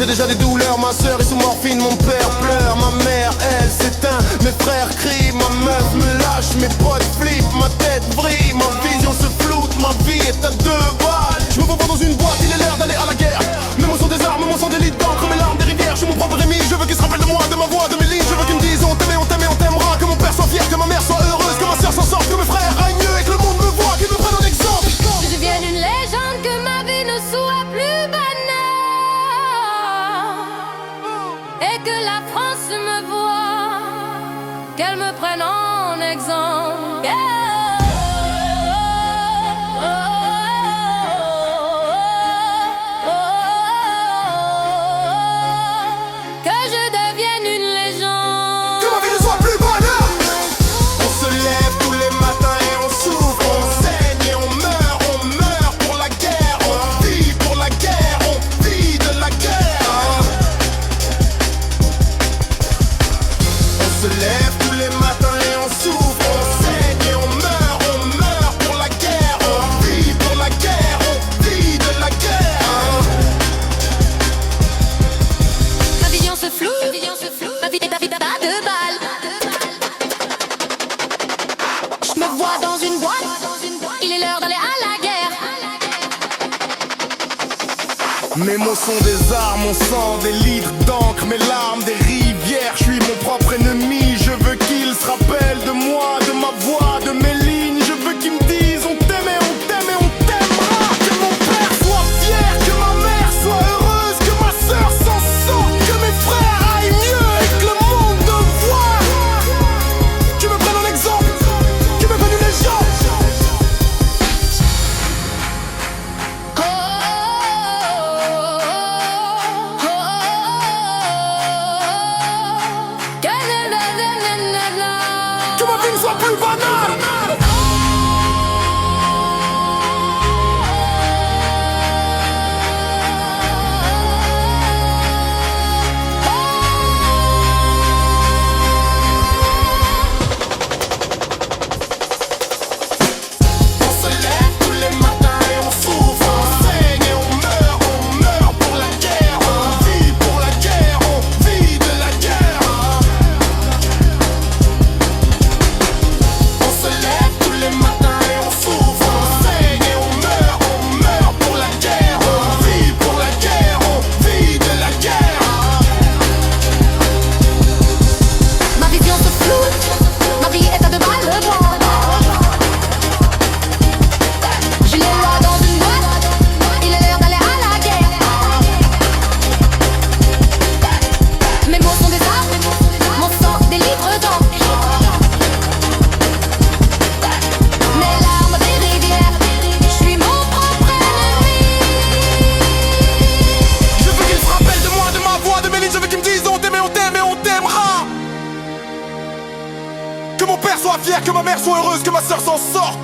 déjà des douleurs. Ma soeur est sous morphine, mon père pleure. Ma mère, elle s'éteint, mes frères crient. Ma meuf me lâche, mes potes flippent. Ma tête brille, ma vision se floute. Ma vie est à 2 balles. Je me vois pas dans une boîte, il est l'heure d'aller à la guerre. Même au son des armes, mon sang des litres d'encre, mes larmes des rivières. Je suis mon propre ennemi, je veux qu'ils se rappellent de moi, de ma voix, de mes lignes. Je veux qu'ils me disent on t'aime et on t'aime et on t'aimera. Que mon père soit fier, que ma mère soit heureuse, que ma soeur s'en sorte, que mes frères aillent mieux et que le monde me voit, qu'ils me prennent en exemple. Que je devienne une légende, que ma vie ne soit plus banale, et que la France me voie, qu'elle me prenne en exemple. Que je devienne une légende. Que ma vie ne soit plus banale. On se lève tous les matins et on souffre. On saigne et on meurt pour la guerre. On vit pour la guerre, on vit de la guerre. On se lève tous les matins et on souffre. On saigne et on meurt pour la guerre. On vit pour la guerre, on vit de la guerre. Ma vision se floue, ma vie est à 2 balles. Je me vois dans une boîte, il est l'heure d'aller à la guerre. Mes mots sont des armes, mon sang, des litres d'encre, mes larmes, des rivières. Je suis mon propre ennemi, je veux qu'ils se rappellent de moi, de ma voix, de mes lignes. Je veux qu'ils me disent on t'aime et on t'aime et on t'aimera. Que mon père soit fier, que ma mère soit heureuse, que ma soeur s'en sorte, que mes frères aillent mieux et que le monde me voie. Tu me prennes en exemple, tu me prennes une légende. Que ma vie ne soit plus banale. On se lève tous les matins et on souffre. On saigne et on meurt pour la guerre. On vit pour la guerre, on vit de la guerre. On se lève tous les matins et on souffre. On saigne et on meurt pour la guerre. On vit pour la guerre, on vit de la guerre. Ma vision se floue, ma vie est à 2 balles. Je l'ai là dans une boîte, il est l'heure d'aller à la guerre. Mes mots sont des armes, mon sang des livres d'encre, mes larmes des rivières. Je suis mon propre ennemi. Je veux qu'ils se rappellent de moi, de ma voix, de mes lignes. Je veux qu'ils me disent on t'aime et on t'aime et on t'aimera. Que mon père soit fier, que ma mère soit heureuse, que ma soeur s'en sorte.